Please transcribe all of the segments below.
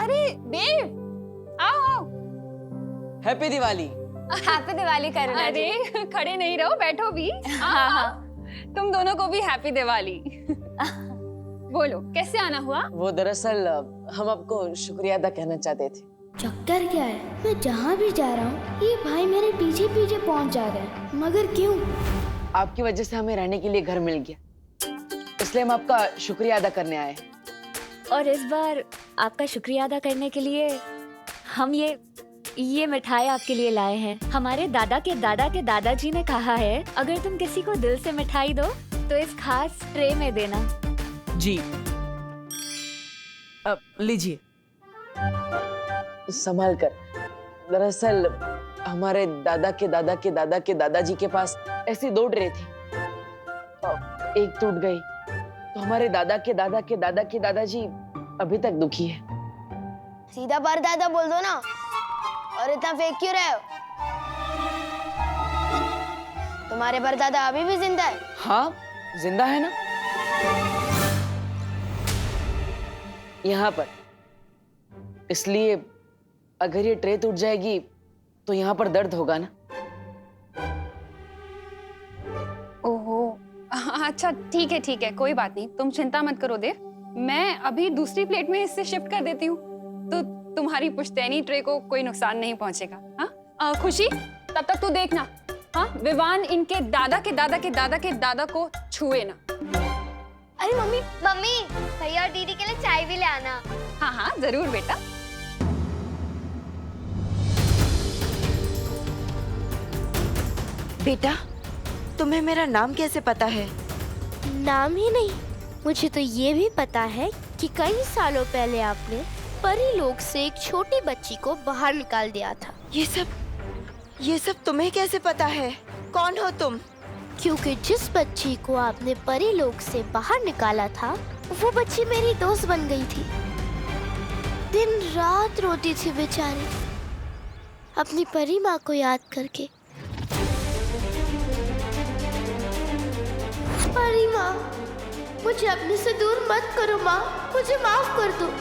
अरे देव, आओ आओ। हैप्पी दिवाली। हैप्पी दिवाली करुणा जी। अरे खड़े नहीं रहो, बैठो भी। हाँ हाँ। तुम दोनों को भी हैप्पी दिवाली। बोलो कैसे आना हुआ? वो दरअसल हम आपको शुक्रिया अदा कहना चाहते थे। चक्कर क्या है, मैं जहाँ भी जा रहा हूँ ये भाई मेरे पीछे पीछे पहुँच जा रहे हैं, मगर क्यों? आपकी वजह से हमें रहने के लिए घर मिल गया, इसलिए हम आपका शुक्रिया अदा करने आए। और इस बार आपका शुक्रिया अदा करने के लिए हम ये मिठाई आपके लिए लाए हैं। हमारे दादा के दादाजी ने कहा है अगर तुम किसी को दिल से मिठाई दो तो इस खास ट्रे में देना। जी अब लीजिए। संभाल कर। दरअसल हमारे दादा के दादाजी के पास ऐसी 2 ट्रे थी, एक टूट गई तो हमारे दादा के दादाजी अभी तक दुखी है। सीधा परदादा बोल दो ना, और इतना फेंक क्यों रहे हो? तुम्हारे परदादा अभी भी जिंदा है? हाँ जिंदा है ना, यहाँ पर। इसलिए अगर ये ट्रे टूट जाएगी तो यहाँ पर दर्द होगा ना। ओहो, अच्छा ठीक है, कोई बात नहीं, तुम चिंता मत करो देव। मैं अभी दूसरी प्लेट में इससे शिफ्ट कर देती हूँ, तो तुम्हारी पुश्तैनी ट्रे को कोई नुकसान नहीं पहुंचेगा। हाँ खुशी, तब तक तू देखना, हाँ विवान इनके दादा के दादा को छुए ना। अरे मम्मी भैया और दीदी के लिए चाय भी ले आना। हाँ जरूर बेटा। बेटा, तुम्हें मेरा नाम कैसे पता है? नाम ही नहीं, मुझे तो ये भी पता है कि कई सालों पहले आपने परीलोक से एक छोटी बच्ची को बाहर निकाल दिया था। ये सब तुम्हें कैसे पता है? कौन हो तुम? क्योंकि जिस बच्ची को आपने परीलोक से बाहर निकाला था वो बच्ची मेरी दोस्त बन गई थी। दिन रात रोती थी बेचारी, अपनी परी माँ को याद करके। परी माँ, मुझे अपने से दूर मत करो माँ, मुझे माफ कर दो,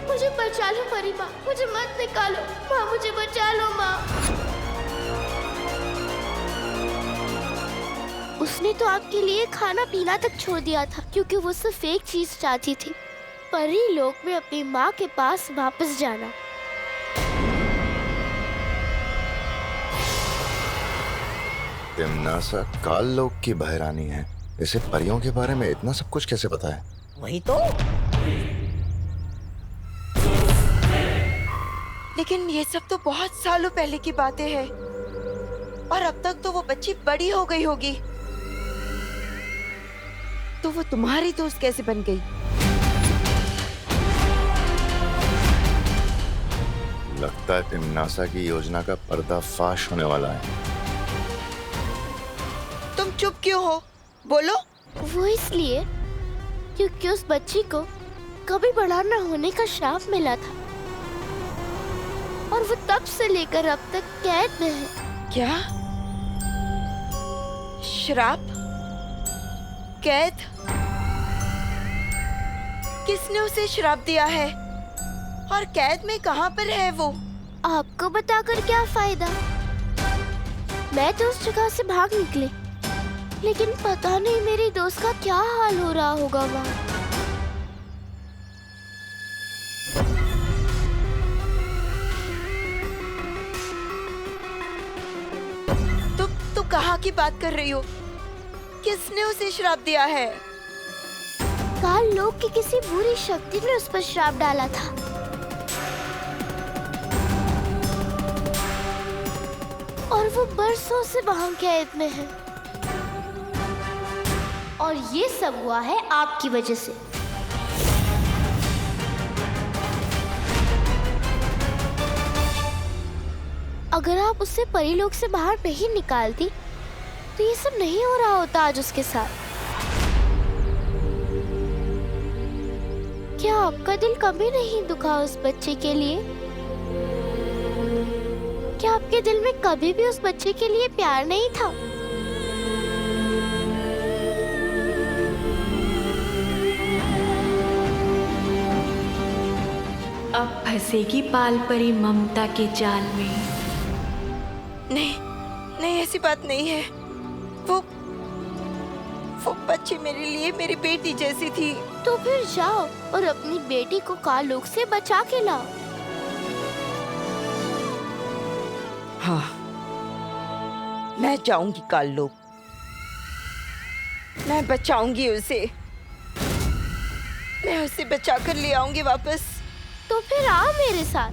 मुझे बचा लो परी माँ, मुझे मत निकालो माँ, मुझे बचा लो माँ। उसने तो आपके लिए खाना पीना तक छोड़ दिया था क्योंकि वो सिर्फ एक चीज चाहती थी, परी लोक में अपनी माँ के पास वापस जाना। तिमनासा काल लोक की बहरानी है, इसे परियों के बारे में इतना सब कुछ कैसे पता है? वही तो। लेकिन ये सब तो बहुत सालों पहले की बातें हैं, और अब तक तो वो बच्ची बड़ी हो गई होगी, तो वो तुम्हारी दोस्त कैसे बन गई? लगता है तिमनासा की योजना का पर्दाफाश होने वाला है। तुम चुप क्यों हो? बोलो। वो इसलिए क्योंकि उस बच्ची को कभी बड़ा न होने का श्राप मिला था, और वो तब से लेकर अब तक कैद में है। क्या? श्राप? कैद? किसने उसे श्राप दिया है? और कैद में कहाँ पर है वो? आपको बताकर क्या फायदा? मैं तो उस जगह से भाग निकली, लेकिन पता नहीं मेरी दोस्त का क्या हाल हो रहा होगा वहाँ। तुम कहाँ की बात कर रही हो? किसने उसे श्राप दिया है? काल लोक की किसी बुरी शक्ति ने उस पर श्राप डाला था। और वो बरसों से वहाँ कैद में है, और ये सब हुआ है आपकी वजह से। अगर आप उससे परीलोक से बाहर नहीं निकालती तो ये सब नहीं हो रहा होता आज उसके साथ। क्या आपका दिल कभी नहीं दुखा उस बच्चे के लिए? क्या आपके दिल में कभी भी उस बच्चे के लिए प्यार नहीं था? अब फंसेगी पाल परी ममता के जाल में। नहीं नहीं, ऐसी बात नहीं है। वो बच्ची मेरे लिए मेरी बेटी जैसी थी। तो फिर जाओ और अपनी बेटी को कालोक से बचा के लाओ। हाँ, मैं जाऊंगी कालोक, मैं बचाऊंगी उसे, मैं उसे बचा कर ले आऊंगी वापस। तो फिर आओ मेरे साथ।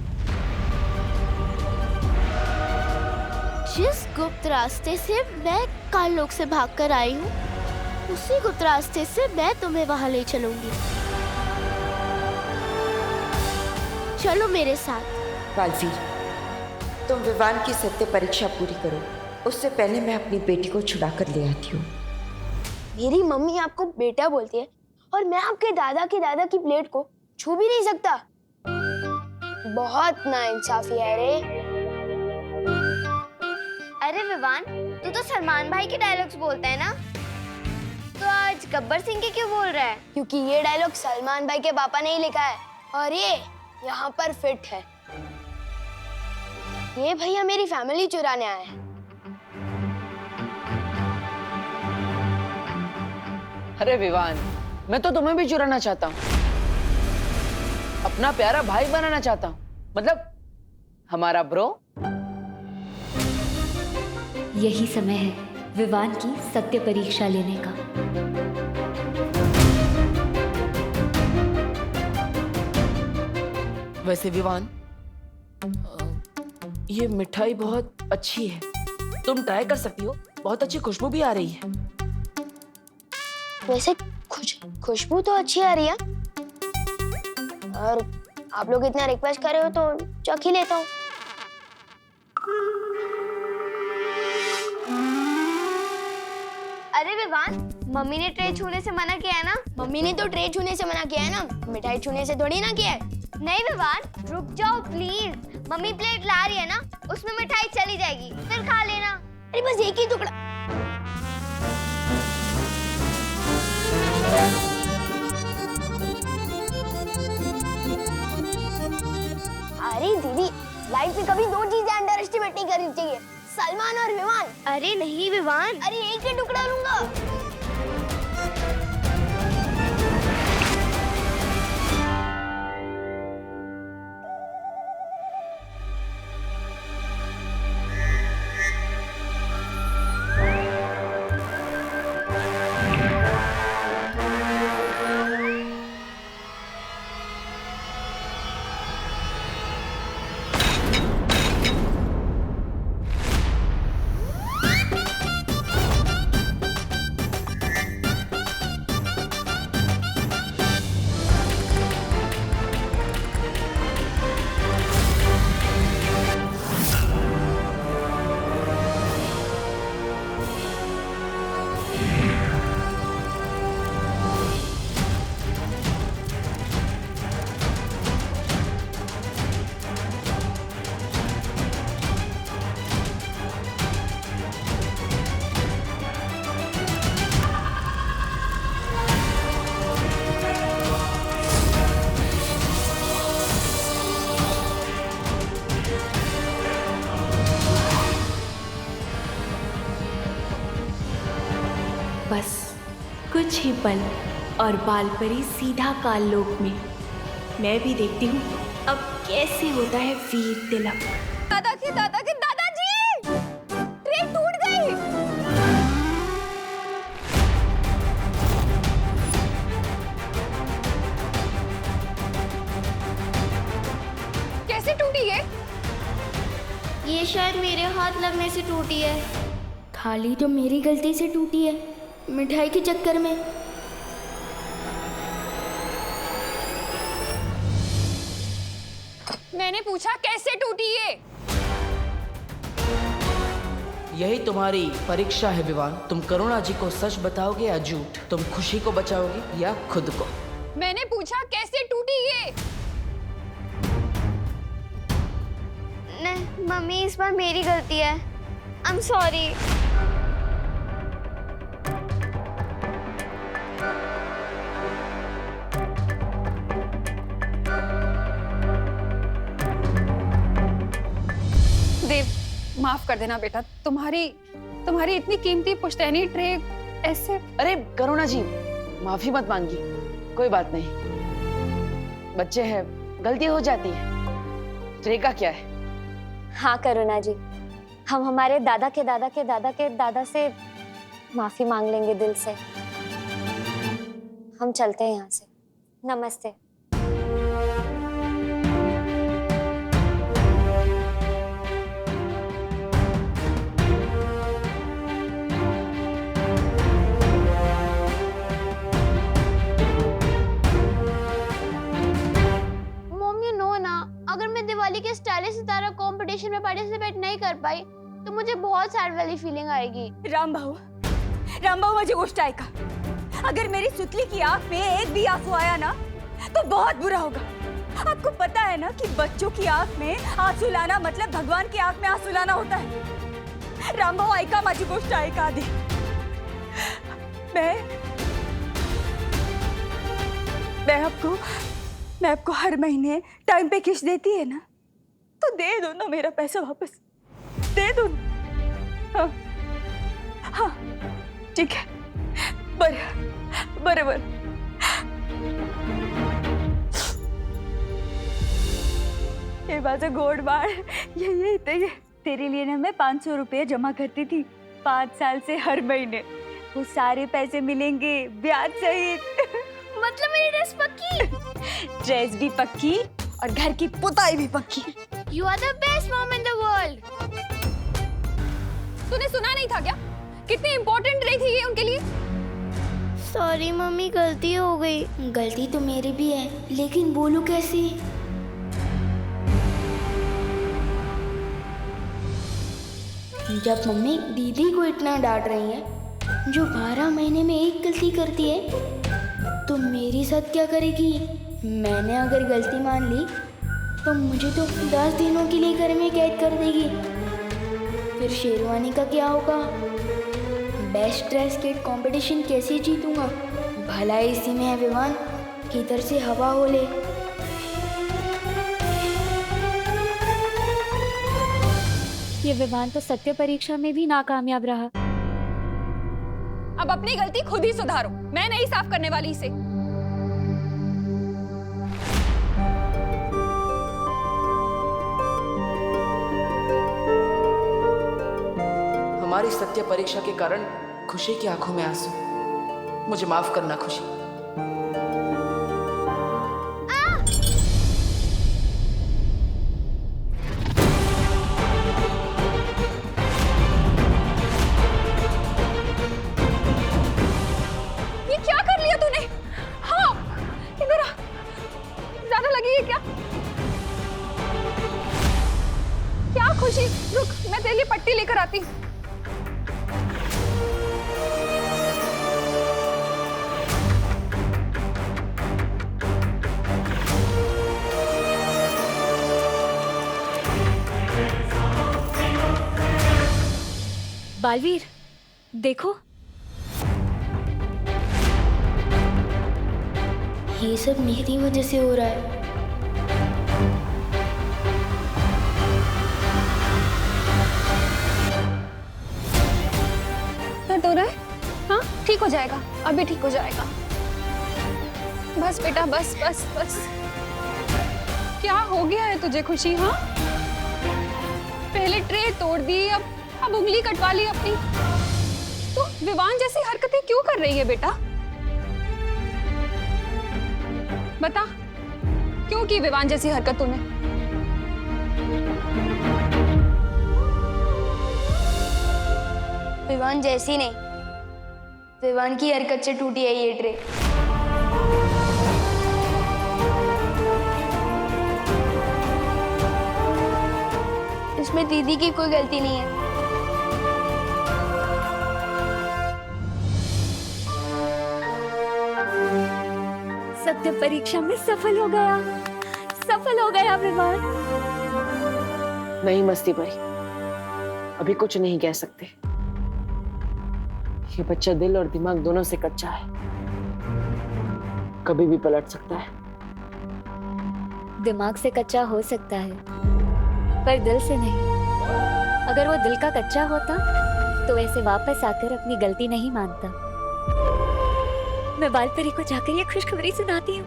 जिस गुप्त रास्ते से मैं कालोक से भागकर आई हूँ, उसी गुप्त रास्ते से मैं तुम्हें वहां ले चलूंगी। चलो मेरे साथ। बालवीर, तुम विवान की सत्य परीक्षा पूरी करो, उससे पहले मैं अपनी बेटी को छुड़ा कर ले आती हूँ। मेरी मम्मी आपको बेटा बोलती है और मैं आपके दादा के दादा की प्लेट को छू भी नहीं सकता। बहुत नाइंसाफी है रे। अरे विवान, तू तो सलमान भाई के डायलॉग्स बोलता है ना, तो आज गब्बर सिंह के क्यों बोल रहा है? क्योंकि ये डायलॉग सलमान भाई के पापा ने ही लिखा है और ये यहाँ पर फिट है। ये भैया मेरी फैमिली चुराने आए हैं। अरे विवान, मैं तो तुम्हें भी चुराना चाहता हूँ, अपना प्यारा भाई बनाना चाहता हूँ, मतलब हमारा ब्रो। यही समय है विवान की सत्य परीक्षा लेने का। वैसे विवान, ये मिठाई बहुत अच्छी है, तुम ट्राई कर सकती हो, बहुत अच्छी खुशबू भी आ रही है। वैसे खुशबू तो अच्छी आ रही है और आप लोग इतना रिक्वेस्ट कर रहे हो तो चख ही लेता हूँ। अरे विवान, मम्मी ने ट्रे छूने से मना किया है ना? मम्मी ने तो ट्रे छूने से मना किया है ना, मिठाई छूने से थोड़ी ना किया है। नहीं विवान, रुक जाओ प्लीज। मम्मी प्लेट ला रही है ना, उसमें मिठाई चली जाएगी, फिर खा लेना। अरे बस एक ही टुकड़ा। अरे दीदी, लाइफ में कभी दो चीजें अंडर एस्टिमेट नहीं करनी चाहिए, सलमान और विवान। अरे नहीं विवान, अरे एक ही टुकड़ा लूंगा। बस कुछ ही पल और बाल परी सीधा काल लोक में। मैं भी देखती हूँ अब कैसे होता है वीर तिलक। दादा के दादाजी, ट्रे टूट गई। कैसे टूटी ये? ये शायद मेरे हाथ लगने से टूटी है। थाली तो मेरी गलती से टूटी है, मिठाई के चक्कर में। मैंने पूछा कैसे टूटी ये? यही तुम्हारी परीक्षा है विवान, तुम करुणा जी को सच बताओगे या झूठ, तुम खुशी को बचाओगे या खुद को। मैंने पूछा कैसे टूटी ये? नहीं मम्मी, इस बार मेरी गलती है। I am sorry. माफ कर देना बेटा, तुम्हारी इतनी कीमती पुश्तैनी ट्रे ऐसे। अरे करुणा जी, माफी मत मांगी, कोई बात नहीं, बच्चे हैं, गलती हो जाती है, ट्रे का क्या है। हाँ करुणा जी, हम हमारे दादा के दादा के दादा के दादा से माफी मांग लेंगे दिल से। हम चलते हैं यहाँ से। नमस्ते। मॉम यू नो ना, अगर मैं दिवाली के स्टाइलिश सितारा कंपटीशन में पार्टिसिपेट नहीं कर पाई तो मुझे बहुत सैड वाली फीलिंग आएगी। राम भाऊ माझी गोष्ट ऐका. अगर मेरी सुतली की आंख में एक भी आंसू आया ना तो बहुत बुरा होगा. आपको पता है ना कि बच्चों की आंख में आंसू लाना मतलब भगवान की आंख में आंसू लाना होता है. राम भाऊ ऐका माझी गोष्ट ऐका आधी. मैं आपको हर महीने टाइम पे किस्त देती है ना, तो दे दो ना मेरा पैसा वापस, दे दो. हाँ हाँ ठीक है. बरोबर. ये माझं गोड बाळ, ये तेरे लिए ना मैं 500 रुपये जमा करती थी 5 साल से हर महीने. वो सारे पैसे मिलेंगे ब्याज सहित. मतलब मेरी ड्रेस पक्की? ड्रेस भी पक्की और घर की पुताई भी पक्की. You are the best mom in the world. तूने सुना नहीं था क्या कितनी इम्पोर्टेंट रही थी ये उनके लिए? सॉरी मम्मी, गलती हो गई. गलती तो मेरी भी है, लेकिन बोलूं कैसे? जब मम्मी दीदी को इतना डांट रही है जो 12 महीने में एक गलती करती है, तो मेरी साथ क्या करेगी? मैंने अगर गलती मान ली तो मुझे तो 10 दिनों के लिए घर में कैद कर देगी. फिर शेरवानी का क्या होगा? बेस्ट ड्रेस किट कंपटीशन कैसे जीतूंगा? भला इसी में है विवान, किधर से हवा हो ले. ये विमान तो सत्य परीक्षा में भी नाकामयाब रहा. अब अपनी गलती खुद ही सुधारो, मैं नहीं साफ करने वाली इसे. हमारी सत्य परीक्षा के कारण खुशी की आंखों में आंसू. मुझे माफ करना खुशी. ये क्या कर लिया तूने? हाँ, इधर आ. ज्यादा लगी है क्या? क्या खुशी, रुक, मैं तेरे लिए पट्टी लेकर आती हूँ. बालवीर, देखो. ये सब मेरी वजह से हो रहा है. दर्द हो रहा है? हाँ, ठीक हो जाएगा, अभी ठीक हो जाएगा. बस बेटा, बस बस बस. क्या हो गया है तुझे खुशी? हाँ, पहले ट्रे तोड़ दी, अब उंगली कटवा ली अपनी. तो विवान जैसी हरकतें क्यों कर रही है बेटा? बता, क्यों की विवान जैसी हरकत तूने? विवान जैसी नहीं, विवान की हरकत से टूटी है ये ट्रे. इसमें दीदी की कोई गलती नहीं है. सत्य परीक्षा में सफल हो गया विमान. नहीं मस्ती परी, अभी कुछ नहीं कह सकते. ये बच्चा दिल और दिमाग दोनों से कच्चा है, कभी भी पलट सकता है. दिमाग से कच्चा हो सकता है, पर दिल से नहीं. अगर वो दिल का कच्चा होता तो ऐसे वापस आकर अपनी गलती नहीं मानता। मैं बालपरी को जाकर ये खुशखबरी सुनाती हूँ।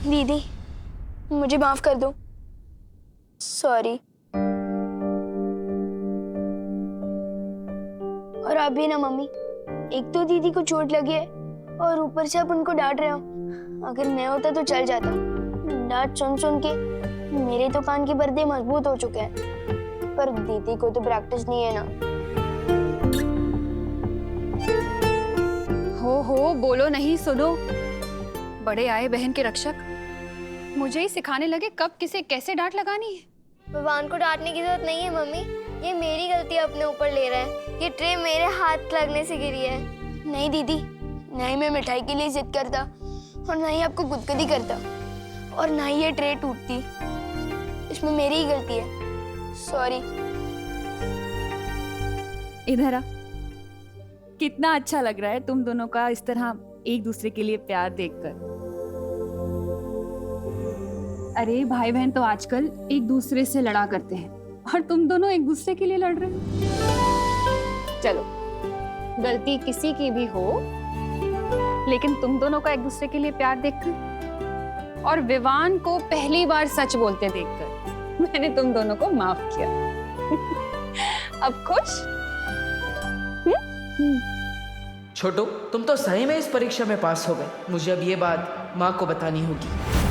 दीदी मुझे माफ कर दो, सॉरी। और अभी ना मम्मी, एक तो दीदी को चोट लगी है और ऊपर से आप उनको डांट रहे हो। अगर मैं होता तो चल जाता। डांट सुन सुन के मेरे तो कान के पर्दे मजबूत हो चुके हैं, पर दीदी को तो प्रैक्टिस नहीं है ना। हो बोलो नहीं, सुनो। बड़े आए बहन के रक्षक, मुझे ही सिखाने लगे कब किसे कैसे डांट लगानी है। भगवान को डांटने की जरूरत नहीं है मम्मी, ये मेरी गलती अपने ऊपर ले रहे हैं। ये ट्रे मेरे हाथ लगने से गिरी है। नहीं दीदी, नहीं मैं मिठाई के लिए जिद करता और ना ही आपको गुदगुदी करता और ना ही ये ट्रे टूटती। इसमें मेरी ही गलती है, सॉरी। इधर आ। कितना अच्छा लग रहा है तुम दोनों का इस तरह एक दूसरे के लिए प्यार देखकर। अरे भाई बहन तो आजकल एक दूसरे से लड़ा करते हैं और तुम दोनों एक दूसरे के लिए लड़ रहे हो। चलो, गलती किसी की भी हो, लेकिन तुम दोनों का एक दूसरे के लिए प्यार देखकर और विवान को पहली बार सच बोलते देखकर मैंने तुम दोनों को माफ किया। अब खुश? छोटू, तुम तो सही में इस परीक्षा में पास हो गए। मुझे अब ये बात माँ को बतानी होगी।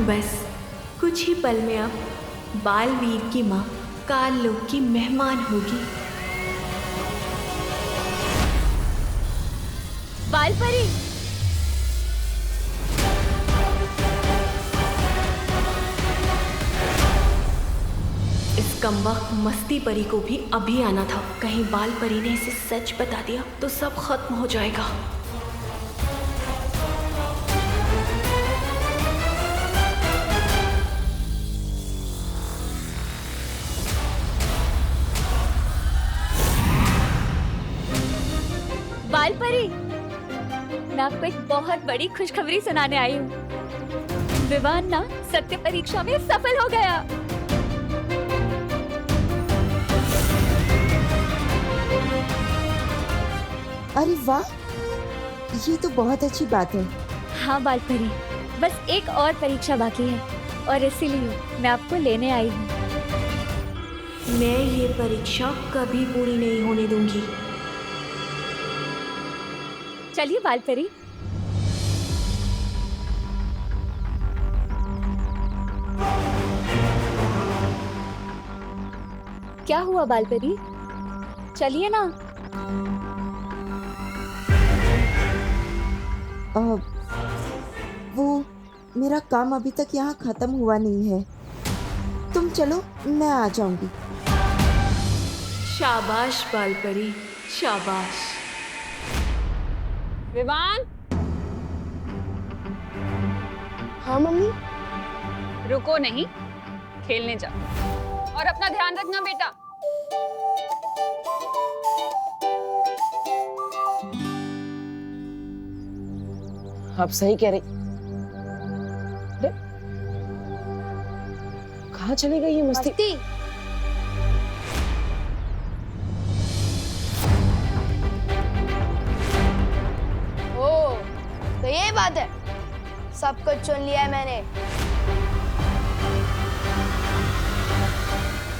बस कुछ ही पल में अब बालवीर की माँ काल लोक की मेहमान होगी। बालपरी, इस कमबख्त मस्ती परी को भी अभी आना था। कहीं बालपरी ने इसे सच बता दिया तो सब खत्म हो जाएगा। बालपरी, मैं आपको एक बहुत बड़ी खुशखबरी सुनाने आई हूँ। विवान ना सत्य परीक्षा में सफल हो गया। अरे वाह, ये तो बहुत अच्छी बात है। हाँ बालपरी, बस एक और परीक्षा बाकी है और इसीलिए मैं आपको लेने आई हूँ। मैं ये परीक्षा कभी पूरी नहीं होने दूंगी। चलिए बालपरी। क्या हुआ बालपरी? चलिए ना। वो मेरा काम अभी तक यहाँ खत्म हुआ नहीं है। तुम चलो, मैं आ जाऊंगी। शाबाश बालपरी, शाबाश। विवान, हाँ मम्मी। रुको नहीं, खेलने जाओ और अपना ध्यान रखना बेटा। आप सही कह रही। अरे, कहाँ चली गई ये मस्ती? मस्ती? ओ, तो ये बात है। सब कुछ सुन लिया है मैंने।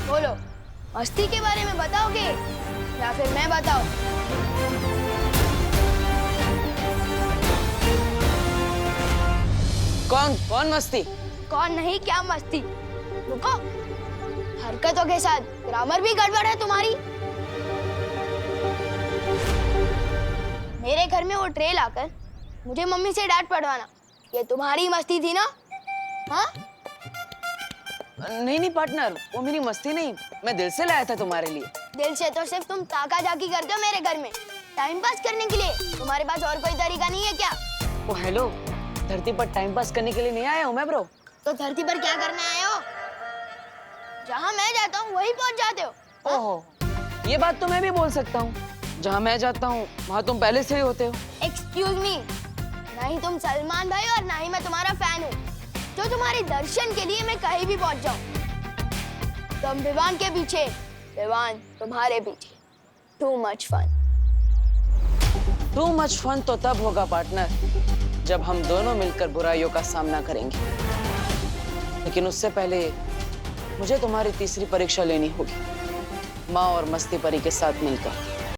बोलो, मस्ती के बारे में बताओगे या फिर मैं बताऊं? कौन मस्ती? कौन नहीं, क्या मस्ती? रुको, हरकतों के साथ ग्रामर भी गड़बड़ है तुम्हारी। मेरे घर में वो ट्रे लाकर मुझे मम्मी से डांट पड़वाना, ये तुम्हारी मस्ती थी ना? हाँ? नहीं नहीं पार्टनर, वो मेरी मस्ती नहीं, मैं दिल से लाया था तुम्हारे लिए। दिल से तो सिर्फ तुम ताका जाकी करते हो मेरे घर में, टाइम पास करने के लिए। तुम्हारे पास और कोई तरीका नहीं है क्या? ओ हेलो, धरती पर टाइम पास करने के लिए नहीं आया हूँ मैं ब्रो। तो धरती पर क्या करने आए हो? जहाँ मैं जाता हूँ वहीं पहुँच जाते हो। ओहो, ये बात तो मैं भी बोल सकता हूँ, जहाँ मैं जाता हूँ वहाँ तुम पहले से ही होते हो। एक्सक्यूज मी, ना ही तुम सलमान भाई और ना ही मैं तुम्हारा फैन हूँ जो तुम्हारे दर्शन के लिए मैं कहीं भी पहुँच जाऊँ। तुम विवान के पीछे, विवान तुम्हारे पीछे। Too much fun. Too much fun तो तब होगा पार्टनर जब हम दोनों मिलकर बुराइयों का सामना करेंगे, लेकिन उससे पहले मुझे तुम्हारी तीसरी परीक्षा लेनी होगी, माँ और मस्ती परी के साथ मिलकर।